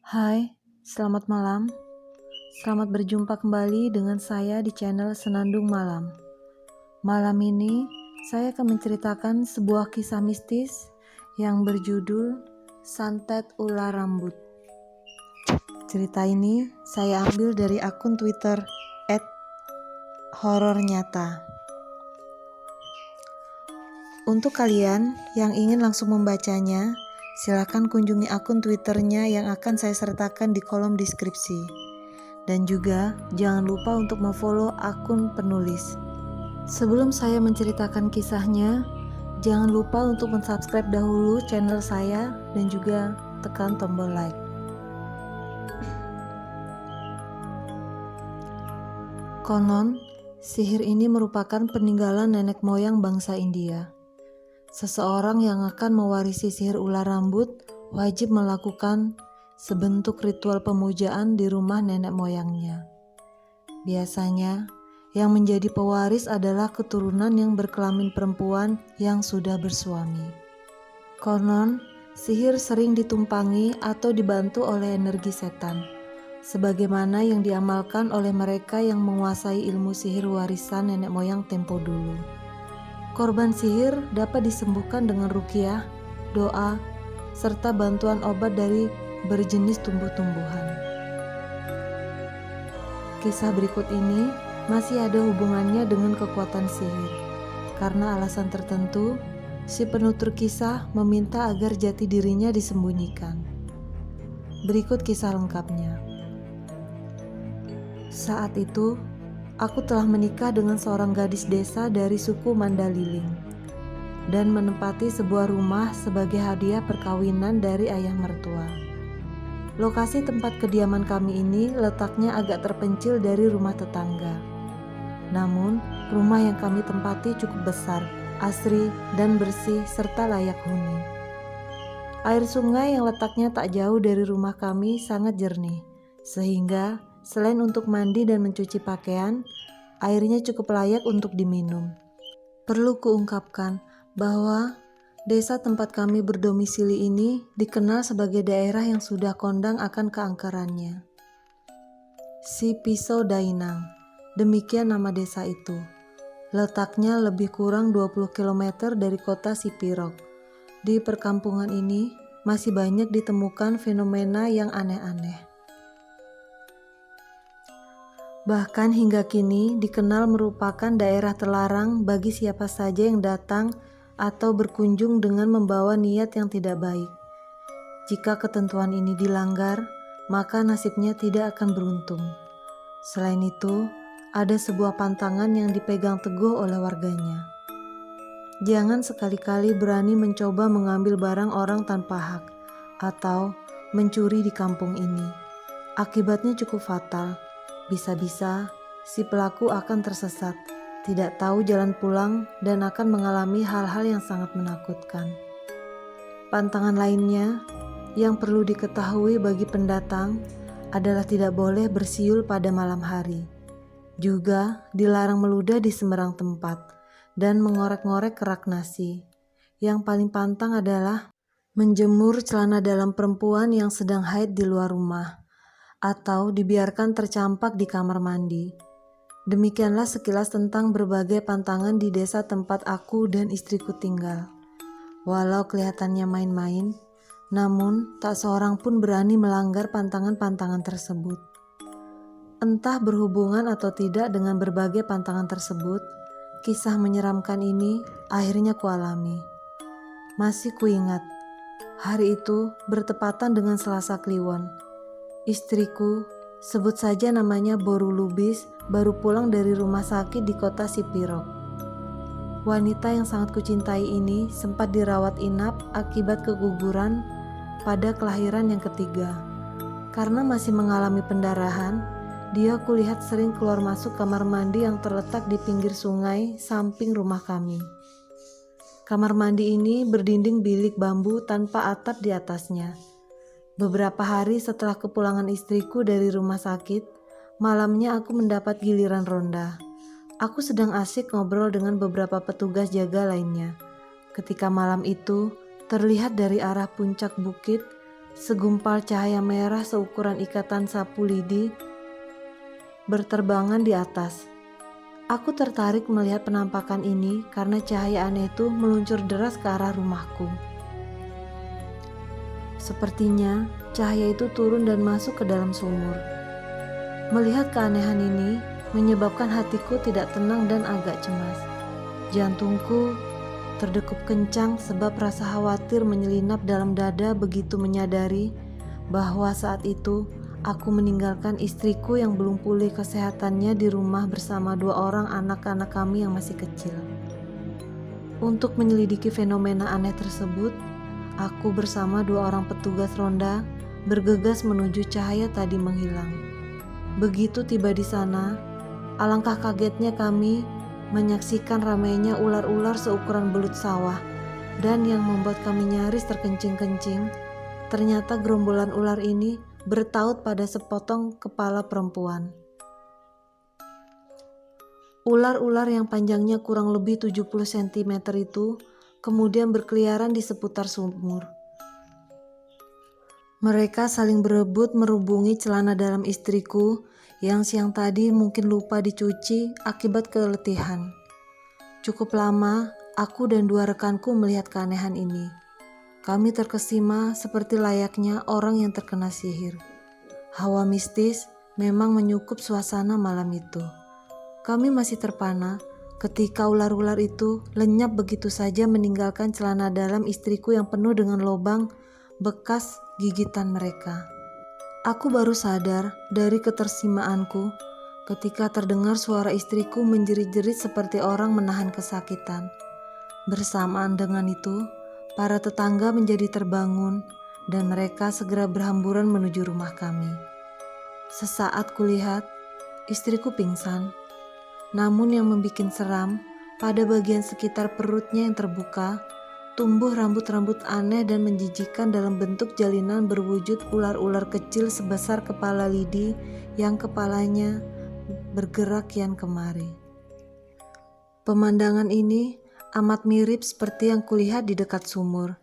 Hai, selamat malam. Selamat berjumpa kembali dengan saya di channel Senandung Malam. Malam ini, saya akan menceritakan sebuah kisah mistis yang berjudul Santet Ular Rambut. Cerita ini saya ambil dari akun Twitter @horornyata. Untuk kalian yang ingin langsung membacanya, silakan kunjungi akun Twitternya yang akan saya sertakan di kolom deskripsi. Dan juga jangan lupa untuk memfollow akun penulis. Sebelum saya menceritakan kisahnya, jangan lupa untuk mensubscribe dahulu channel saya dan juga tekan tombol like. Konon, sihir ini merupakan peninggalan nenek moyang bangsa India. Seseorang yang akan mewarisi sihir ular rambut wajib melakukan sebentuk ritual pemujaan di rumah nenek moyangnya. Biasanya, yang menjadi pewaris adalah keturunan yang berkelamin perempuan yang sudah bersuami. Konon, sihir sering ditumpangi atau dibantu oleh energi setan, sebagaimana yang diamalkan oleh mereka yang menguasai ilmu sihir warisan nenek moyang tempo dulu. Korban sihir dapat disembuhkan dengan ruqyah, doa, serta bantuan obat dari berjenis tumbuh-tumbuhan. Kisah berikut ini masih ada hubungannya dengan kekuatan sihir. Karena alasan tertentu, si penutur kisah meminta agar jati dirinya disembunyikan. Berikut kisah lengkapnya. Saat itu, aku telah menikah dengan seorang gadis desa dari suku Mandaliling dan menempati sebuah rumah sebagai hadiah perkawinan dari ayah mertua. Lokasi tempat kediaman kami ini letaknya agak terpencil dari rumah tetangga. Namun, rumah yang kami tempati cukup besar, asri, dan bersih serta layak huni. Air sungai yang letaknya tak jauh dari rumah kami sangat jernih, sehingga selain untuk mandi dan mencuci pakaian, airnya cukup layak untuk diminum. Perlu kuungkapkan bahwa desa tempat kami berdomisili ini dikenal sebagai daerah yang sudah kondang akan keangkerannya. Si Pisau Dainang, demikian nama desa itu. Letaknya lebih kurang 20 km dari kota Sipirog. Di perkampungan ini masih banyak ditemukan fenomena yang aneh-aneh. Bahkan hingga kini dikenal merupakan daerah terlarang bagi siapa saja yang datang atau berkunjung dengan membawa niat yang tidak baik. Jika ketentuan ini dilanggar, maka nasibnya tidak akan beruntung. Selain itu, ada sebuah pantangan yang dipegang teguh oleh warganya. Jangan sekali-kali berani mencoba mengambil barang orang tanpa hak atau mencuri di kampung ini. Akibatnya cukup fatal. Bisa-bisa si pelaku akan tersesat, tidak tahu jalan pulang, dan akan mengalami hal-hal yang sangat menakutkan. Pantangan lainnya yang perlu diketahui bagi pendatang adalah tidak boleh bersiul pada malam hari. Juga dilarang meludah di sembarang tempat dan mengorek-ngorek kerak nasi. Yang paling pantang adalah menjemur celana dalam perempuan yang sedang haid di luar rumah, atau dibiarkan tercampak di kamar mandi. Demikianlah sekilas tentang berbagai pantangan di desa tempat aku dan istriku tinggal. Walau kelihatannya main-main, namun tak seorang pun berani melanggar pantangan-pantangan tersebut. Entah berhubungan atau tidak dengan berbagai pantangan tersebut, kisah menyeramkan ini akhirnya kualami. Masih kuingat, hari itu bertepatan dengan Selasa Kliwon. Istriku, sebut saja namanya Boru Lubis, baru pulang dari rumah sakit di kota Sipirog. Wanita yang sangat kucintai ini sempat dirawat inap akibat keguguran pada kelahiran yang ketiga. Karena masih mengalami pendarahan, dia kulihat sering keluar masuk kamar mandi yang terletak di pinggir sungai samping rumah kami. Kamar mandi ini berdinding bilik bambu tanpa atap di atasnya. Beberapa hari setelah kepulangan istriku dari rumah sakit, malamnya aku mendapat giliran ronda. Aku sedang asik ngobrol dengan beberapa petugas jaga lainnya. Ketika malam itu, terlihat dari arah puncak bukit, Segumpal cahaya merah seukuran ikatan sapu lidi berterbangan di atas. Aku tertarik melihat penampakan ini karena cahaya aneh itu meluncur deras ke arah rumahku. Sepertinya cahaya itu turun dan masuk ke dalam sumur. Melihat keanehan ini menyebabkan hatiku tidak tenang dan agak cemas. Jantungku terdegup kencang sebab rasa khawatir menyelinap dalam dada begitu menyadari bahwa saat itu aku meninggalkan istriku yang belum pulih kesehatannya di rumah bersama 2 orang anak-anak kami yang masih kecil. Untuk menyelidiki fenomena aneh tersebut, aku bersama 2 orang petugas ronda bergegas menuju cahaya tadi menghilang. Begitu tiba di sana, alangkah kagetnya kami menyaksikan ramainya ular-ular seukuran belut sawah, dan yang membuat kami nyaris terkencing-kencing, ternyata gerombolan ular ini bertaut pada sepotong kepala perempuan. Ular-ular yang panjangnya kurang lebih 70 cm itu kemudian berkeliaran di seputar sumur. Mereka saling berebut merubungi celana dalam istriku yang siang tadi mungkin lupa dicuci akibat keletihan. Cukup lama, aku dan 2 rekanku melihat keanehan ini. Kami terkesima seperti layaknya orang yang terkena sihir. Hawa mistis memang menyukup suasana malam itu. Kami masih terpana ketika ular-ular itu lenyap begitu saja meninggalkan celana dalam istriku yang penuh dengan lubang bekas gigitan mereka. Aku baru sadar dari ketersimaanku ketika terdengar suara istriku menjerit-jerit seperti orang menahan kesakitan. Bersamaan dengan itu, para tetangga menjadi terbangun dan mereka segera berhamburan menuju rumah kami. Sesaat kulihat, istriku pingsan. Namun yang membuat seram, pada bagian sekitar perutnya yang terbuka, tumbuh rambut-rambut aneh dan menjijikan dalam bentuk jalinan berwujud ular-ular kecil sebesar kepala lidi yang kepalanya bergerak kian kemari. Pemandangan ini amat mirip seperti yang kulihat di dekat sumur.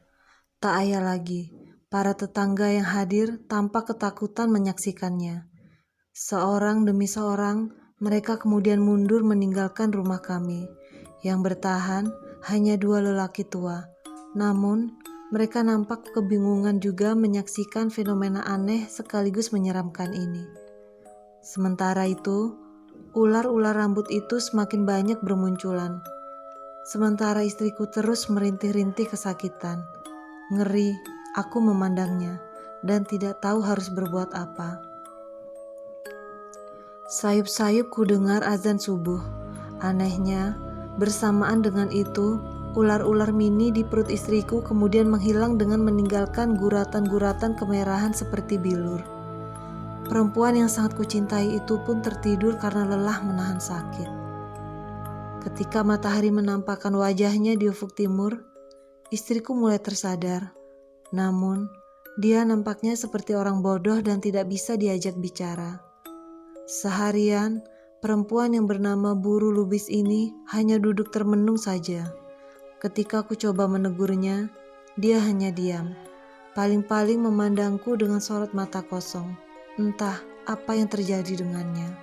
Tak ayal lagi, para tetangga yang hadir tampak ketakutan menyaksikannya. Seorang demi seorang, mereka kemudian mundur meninggalkan rumah kami. Yang bertahan hanya 2 lelaki tua. Namun, mereka nampak kebingungan juga menyaksikan fenomena aneh sekaligus menyeramkan ini. Sementara itu, ular-ular rambut itu semakin banyak bermunculan. Sementara istriku terus merintih-rintih kesakitan. Ngeri, aku memandangnya dan tidak tahu harus berbuat apa. Sayup-sayup ku dengar azan subuh. Anehnya, bersamaan dengan itu, ular-ular mini di perut istriku kemudian menghilang dengan meninggalkan guratan-guratan kemerahan seperti bilur. Perempuan yang sangat kucintai itu pun tertidur karena lelah menahan sakit. Ketika matahari menampakkan wajahnya di ufuk timur, istriku mulai tersadar. Namun, dia nampaknya seperti orang bodoh dan tidak bisa diajak bicara. Seharian, perempuan yang bernama Buru Lubis ini hanya duduk termenung saja. Ketika ku coba menegurnya, dia hanya diam. Paling-paling memandangku dengan sorot mata kosong. Entah apa yang terjadi dengannya.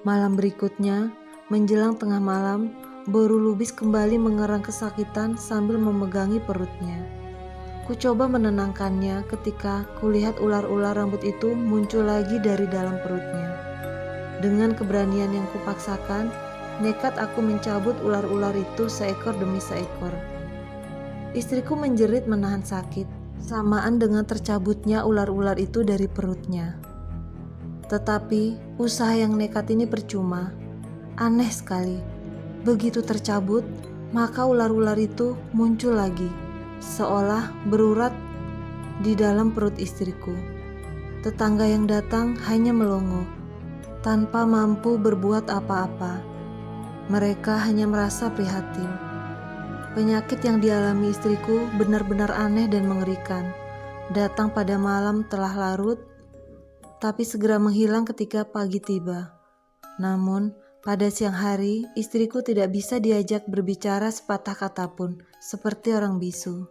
Malam berikutnya, menjelang tengah malam, Buru Lubis kembali mengerang kesakitan sambil memegangi perutnya. Ku coba menenangkannya ketika kulihat ular-ular rambut itu muncul lagi dari dalam perutnya. Dengan keberanian yang kupaksakan, nekat aku mencabut ular-ular itu seekor demi seekor. Istriku menjerit menahan sakit, samaan dengan tercabutnya ular-ular itu dari perutnya. Tetapi usaha yang nekat ini percuma. Aneh sekali, begitu tercabut, maka ular-ular itu muncul lagi, seolah berurat di dalam perut istriku. Tetangga yang datang hanya melongo, tanpa mampu berbuat apa-apa. Mereka hanya merasa prihatin. Penyakit yang dialami istriku benar-benar aneh dan mengerikan. Datang pada malam telah larut, tapi segera menghilang ketika pagi tiba. Namun, pada siang hari, istriku tidak bisa diajak berbicara sepatah kata pun, seperti orang bisu.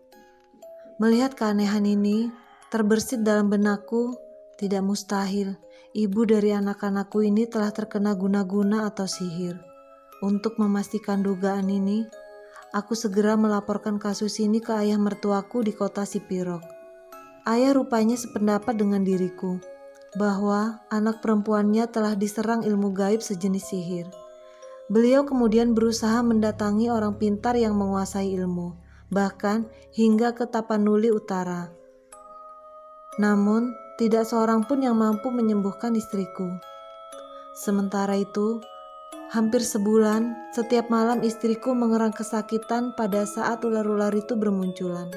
Melihat keanehan ini, terbersit dalam benakku, tidak mustahil ibu dari anak-anakku ini telah terkena guna-guna atau sihir. Untuk memastikan dugaan ini, aku segera melaporkan kasus ini ke ayah mertuaku di kota Sipirok. Ayah rupanya sependapat dengan diriku, bahwa anak perempuannya telah diserang ilmu gaib sejenis sihir. Beliau kemudian berusaha mendatangi orang pintar yang menguasai ilmu, bahkan hingga ke Tapanuli Utara. Namun, tidak seorang pun yang mampu menyembuhkan istriku. Sementara itu, hampir sebulan, setiap malam istriku mengerang kesakitan pada saat ular-ular itu bermunculan.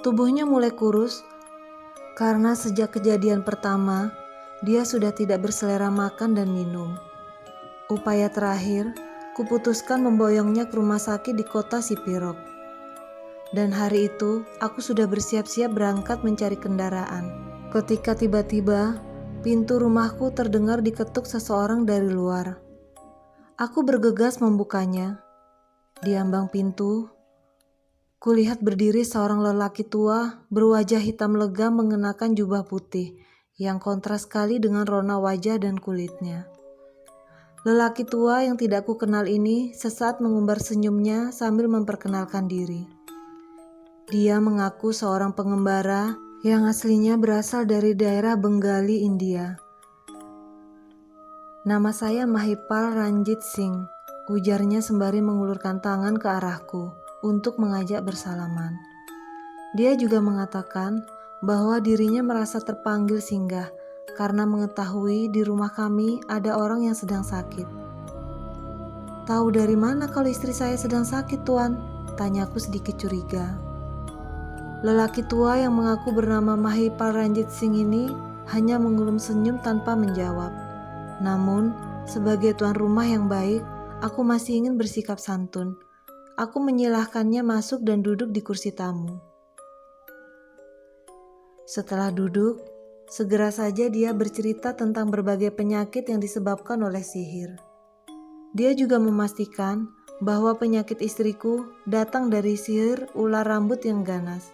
Tubuhnya mulai kurus, karena sejak kejadian pertama, dia sudah tidak berselera makan dan minum. Upaya terakhir, kuputuskan memboyongnya ke rumah sakit di kota Sipirok. Dan hari itu, aku sudah bersiap-siap berangkat mencari kendaraan. Ketika tiba-tiba, pintu rumahku terdengar diketuk seseorang dari luar. Aku bergegas membukanya. Di ambang pintu, kulihat berdiri seorang lelaki tua berwajah hitam legam mengenakan jubah putih yang kontras sekali dengan rona wajah dan kulitnya. Lelaki tua yang tidak kukenal ini sesaat mengumbar senyumnya sambil memperkenalkan diri. Dia mengaku seorang pengembara yang aslinya berasal dari daerah Bengali, India. "Nama saya Mahipal Ranjit Singh," ujarnya sembari mengulurkan tangan ke arahku untuk mengajak bersalaman. Dia juga mengatakan bahwa dirinya merasa terpanggil singgah karena mengetahui di rumah kami ada orang yang sedang sakit. "Tahu dari mana kalau istri saya sedang sakit, Tuan?" tanyaku sedikit curiga. Lelaki tua yang mengaku bernama Mahipal Ranjit Singh ini hanya mengelum senyum tanpa menjawab. Namun, sebagai tuan rumah yang baik, aku masih ingin bersikap santun. Aku menyilahkannya masuk dan duduk di kursi tamu. Setelah duduk, segera saja dia bercerita tentang berbagai penyakit yang disebabkan oleh sihir. Dia juga memastikan bahwa penyakit istriku datang dari sihir ular rambut yang ganas.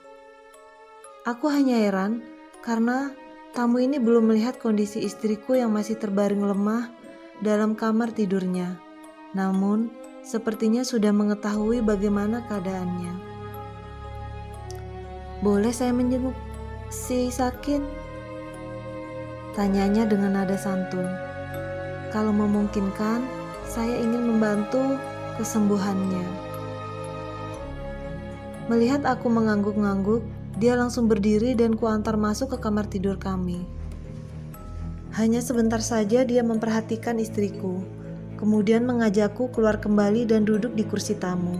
Aku hanya heran karena tamu ini belum melihat kondisi istriku yang masih terbaring lemah dalam kamar tidurnya. Namun, sepertinya sudah mengetahui bagaimana keadaannya. "Boleh saya menjenguk si sakit?" tanyanya dengan nada santun. "Kalau memungkinkan, saya ingin membantu kesembuhannya." Melihat aku mengangguk-ngangguk, dia langsung berdiri dan kuantar masuk ke kamar tidur kami. Hanya sebentar saja dia memperhatikan istriku, kemudian mengajakku keluar kembali dan duduk di kursi tamu.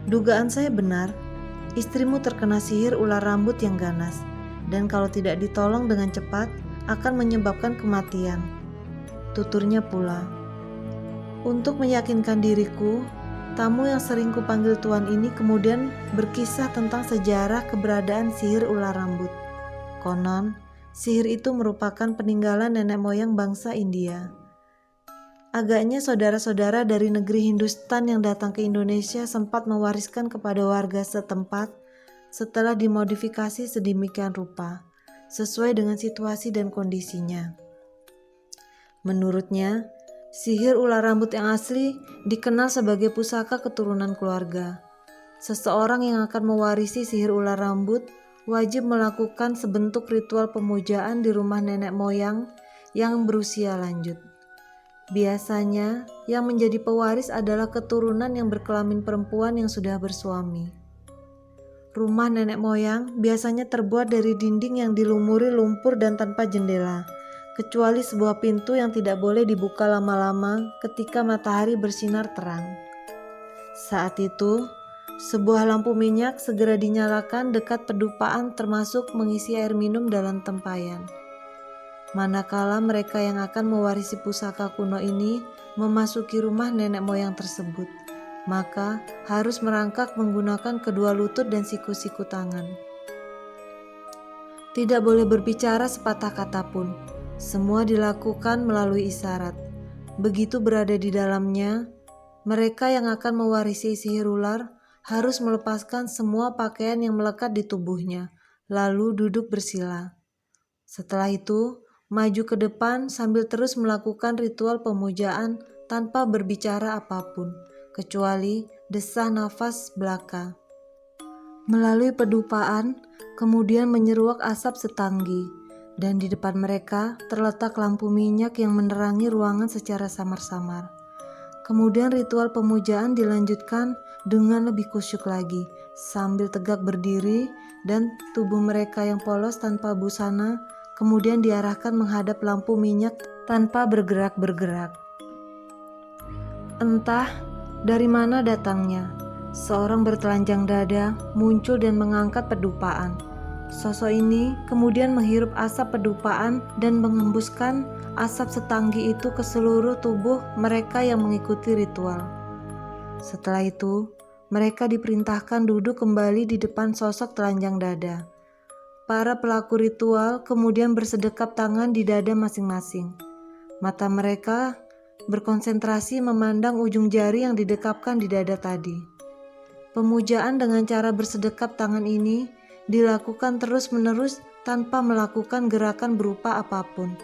Dugaan saya benar, istrimu terkena sihir ular rambut yang ganas, dan kalau tidak ditolong dengan cepat, akan menyebabkan kematian, tuturnya pula. Untuk meyakinkan diriku, tamu yang sering kupanggil tuan ini kemudian berkisah tentang sejarah keberadaan sihir ular rambut. Konon, sihir itu merupakan peninggalan nenek moyang bangsa India. Agaknya saudara-saudara dari negeri Hindustan yang datang ke Indonesia sempat mewariskan kepada warga setempat setelah dimodifikasi sedemikian rupa, sesuai dengan situasi dan kondisinya. Menurutnya, sihir ular rambut yang asli dikenal sebagai pusaka keturunan keluarga. Seseorang yang akan mewarisi sihir ular rambut wajib melakukan sebentuk ritual pemujaan di rumah nenek moyang yang berusia lanjut. Biasanya, yang menjadi pewaris adalah keturunan yang berkelamin perempuan yang sudah bersuami. Rumah nenek moyang biasanya terbuat dari dinding yang dilumuri lumpur dan tanpa jendela, kecuali sebuah pintu yang tidak boleh dibuka lama-lama ketika matahari bersinar terang. Saat itu, sebuah lampu minyak segera dinyalakan dekat pedupaan termasuk mengisi air minum dalam tempayan. Manakala mereka yang akan mewarisi pusaka kuno ini memasuki rumah nenek moyang tersebut, maka harus merangkak menggunakan kedua lutut dan siku-siku tangan. Tidak boleh berbicara sepatah kata pun. Semua dilakukan melalui isyarat. Begitu berada di dalamnya, mereka yang akan mewarisi sihir ular harus melepaskan semua pakaian yang melekat di tubuhnya, lalu duduk bersila. Setelah itu, maju ke depan sambil terus melakukan ritual pemujaan tanpa berbicara apapun, kecuali desah nafas belaka. Melalui pedupaan, kemudian menyeruak asap setanggi, dan di depan mereka terletak lampu minyak yang menerangi ruangan secara samar-samar. Kemudian ritual pemujaan dilanjutkan dengan lebih kusyuk lagi, sambil tegak berdiri dan tubuh mereka yang polos tanpa busana kemudian diarahkan menghadap lampu minyak tanpa bergerak-bergerak. Entah dari mana datangnya, seorang bertelanjang dada muncul dan mengangkat pedupaan. Sosok ini kemudian menghirup asap pedupaan dan mengembuskan asap setanggi itu ke seluruh tubuh mereka yang mengikuti ritual. Setelah itu, mereka diperintahkan duduk kembali di depan sosok telanjang dada. Para pelaku ritual kemudian bersedekap tangan di dada masing-masing. Mata mereka berkonsentrasi memandang ujung jari yang didekapkan di dada tadi. Pemujaan dengan cara bersedekap tangan ini dilakukan terus-menerus tanpa melakukan gerakan berupa apapun.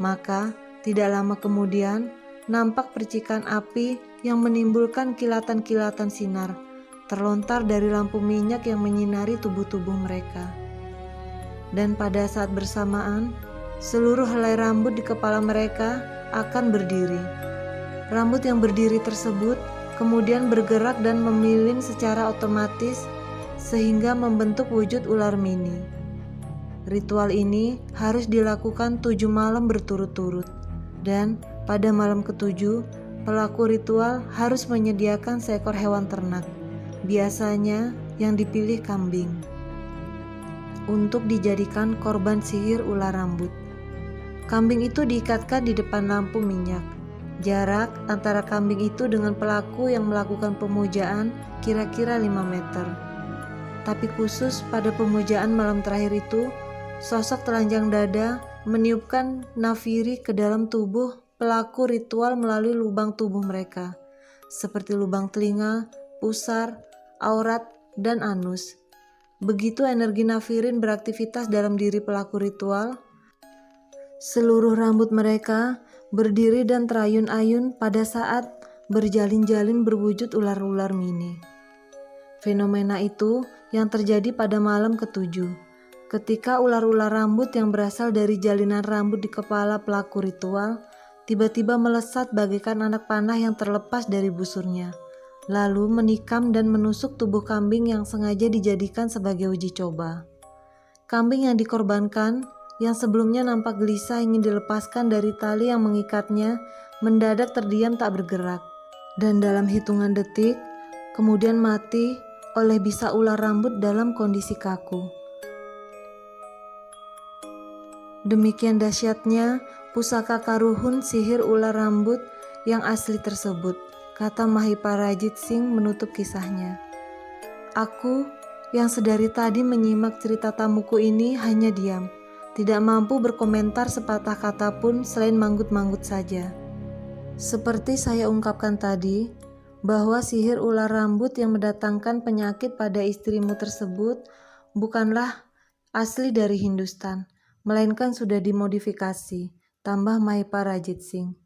Maka, tidak lama kemudian, nampak percikan api yang menimbulkan kilatan-kilatan sinar, terlontar dari lampu minyak yang menyinari tubuh-tubuh mereka. Dan pada saat bersamaan, seluruh helai rambut di kepala mereka akan berdiri. Rambut yang berdiri tersebut kemudian bergerak dan memilin secara otomatis sehingga membentuk wujud ular mini. Ritual ini harus dilakukan 7 malam berturut-turut, dan pada malam ke-7, pelaku ritual harus menyediakan seekor hewan ternak, biasanya yang dipilih kambing, untuk dijadikan korban sihir ular rambut. Kambing itu diikatkan di depan lampu minyak. Jarak antara kambing itu dengan pelaku yang melakukan pemujaan kira-kira 5 meter. Tapi khusus pada pemujaan malam terakhir itu, sosok telanjang dada meniupkan nafiri ke dalam tubuh pelaku ritual melalui lubang tubuh mereka, seperti lubang telinga, pusar, aurat, dan anus. Begitu energi nafirin beraktivitas dalam diri pelaku ritual, seluruh rambut mereka berdiri dan terayun-ayun pada saat berjalin-jalin berwujud ular-ular mini. Fenomena itu yang terjadi pada malam ke-7. Ketika ular-ular rambut yang berasal dari jalinan rambut di kepala pelaku ritual tiba-tiba melesat bagaikan anak panah yang terlepas dari busurnya, lalu menikam dan menusuk tubuh kambing yang sengaja dijadikan sebagai uji coba. Kambing yang dikorbankan, yang sebelumnya nampak gelisah ingin dilepaskan dari tali yang mengikatnya, mendadak terdiam tak bergerak, dan dalam hitungan detik kemudian mati oleh bisa ular rambut dalam kondisi kaku. Demikian dahsyatnya pusaka karuhun sihir ular rambut yang asli tersebut, kata Mahiparajit Singh menutup kisahnya. Aku yang sedari tadi menyimak cerita tamuku ini hanya diam, tidak mampu berkomentar sepatah kata pun selain manggut-manggut saja. Seperti saya ungkapkan tadi, bahwa sihir ular rambut yang mendatangkan penyakit pada istrimu tersebut bukanlah asli dari Hindustan, melainkan sudah dimodifikasi, tambah Mahiparajit Singh.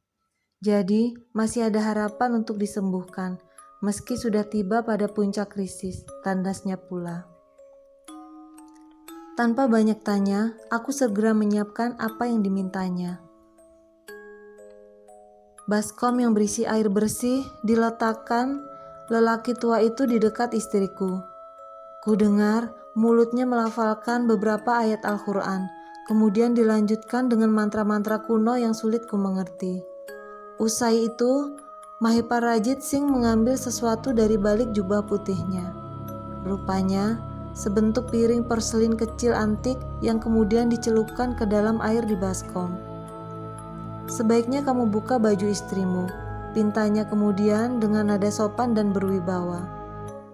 Jadi, masih ada harapan untuk disembuhkan, meski sudah tiba pada puncak krisis, tandasnya pula. Tanpa banyak tanya, aku segera menyiapkan apa yang dimintanya. Baskom yang berisi air bersih diletakkan lelaki tua itu di dekat istriku. Ku dengar mulutnya melafalkan beberapa ayat Al-Quran, kemudian dilanjutkan dengan mantra-mantra kuno yang sulit ku mengerti. Usai itu, Mahiparajit Singh mengambil sesuatu dari balik jubah putihnya. Rupanya, sebentuk piring porselin kecil antik yang kemudian dicelupkan ke dalam air di baskom. Sebaiknya kamu buka baju istrimu, pintanya kemudian dengan nada sopan dan berwibawa.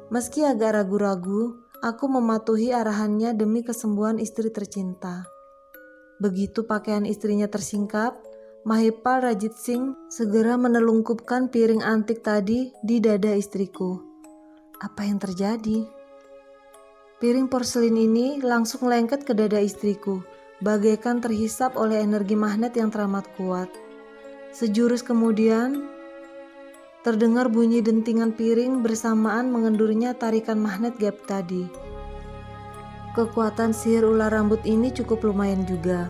Meski agak ragu-ragu, aku mematuhi arahannya demi kesembuhan istri tercinta. Begitu pakaian istrinya tersingkap, Mahiparajit Singh segera menelungkupkan piring antik tadi di dada istriku. Apa yang terjadi? Piring porselin ini langsung lengket ke dada istriku, bagaikan terhisap oleh energi magnet yang teramat kuat. Sejurus kemudian, terdengar bunyi dentingan piring bersamaan mengendurnya tarikan magnet gaib tadi. Kekuatan sihir ular rambut ini cukup lumayan juga,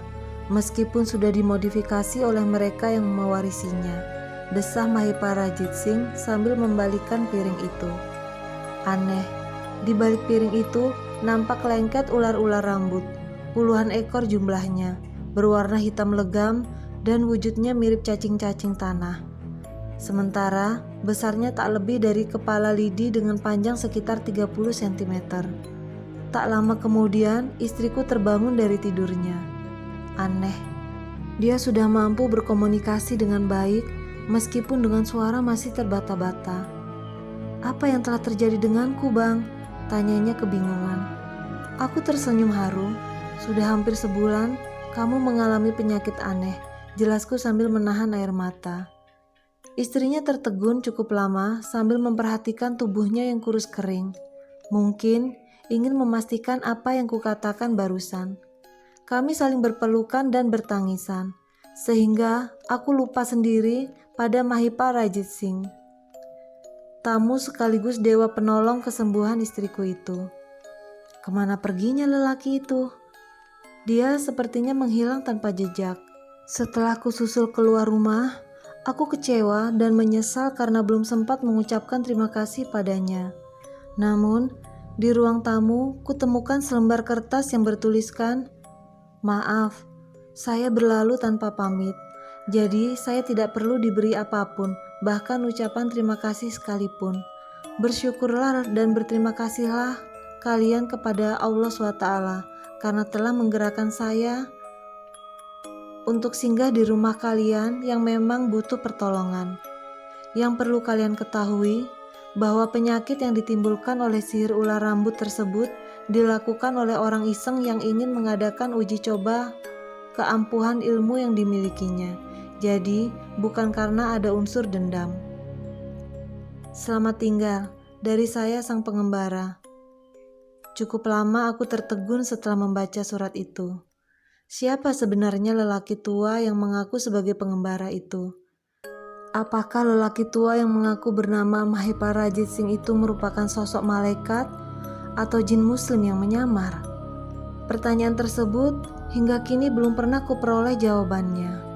meskipun sudah dimodifikasi oleh mereka yang mewarisinya, desah Mahipara Jitsing sambil membalikkan piring itu. Aneh, di balik piring itu nampak lengket ular-ular rambut, puluhan ekor jumlahnya, berwarna hitam legam dan wujudnya mirip cacing-cacing tanah. Sementara besarnya tak lebih dari kepala lidi dengan panjang sekitar 30 cm. Tak lama kemudian istriku terbangun dari tidurnya. Aneh, dia sudah mampu berkomunikasi dengan baik meskipun dengan suara masih terbata-bata. Apa yang telah terjadi denganku, Bang? Tanyanya kebingungan. Aku tersenyum haru. Sudah hampir sebulan kamu mengalami penyakit aneh, jelasku sambil menahan air mata. Istrinya tertegun cukup lama sambil memperhatikan tubuhnya yang kurus kering. Mungkin ingin memastikan apa yang kukatakan barusan. Kami saling berpelukan dan bertangisan, sehingga aku lupa sendiri pada Mahipara Jitsing, tamu sekaligus dewa penolong kesembuhan istriku itu. Kemana perginya lelaki itu? Dia sepertinya menghilang tanpa jejak. Setelah ku susul keluar rumah, aku kecewa dan menyesal karena belum sempat mengucapkan terima kasih padanya. Namun, di ruang tamu, kutemukan selembar kertas yang bertuliskan, "Maaf, saya berlalu tanpa pamit, jadi saya tidak perlu diberi apapun, bahkan ucapan terima kasih sekalipun. Bersyukurlah dan berterima kasihlah kalian kepada Allah SWT karena telah menggerakkan saya untuk singgah di rumah kalian yang memang butuh pertolongan. Yang perlu kalian ketahui bahwa penyakit yang ditimbulkan oleh sihir ular rambut tersebut dilakukan oleh orang iseng yang ingin mengadakan uji coba keampuhan ilmu yang dimilikinya. Jadi, bukan karena ada unsur dendam. Selamat tinggal, dari saya sang pengembara." Cukup lama aku tertegun setelah membaca surat itu. Siapa sebenarnya lelaki tua yang mengaku sebagai pengembara itu? Apakah lelaki tua yang mengaku bernama Mahipara Jitsing itu merupakan sosok malaikat atau jin muslim yang menyamar? Pertanyaan tersebut hingga kini belum pernah kuperoleh jawabannya.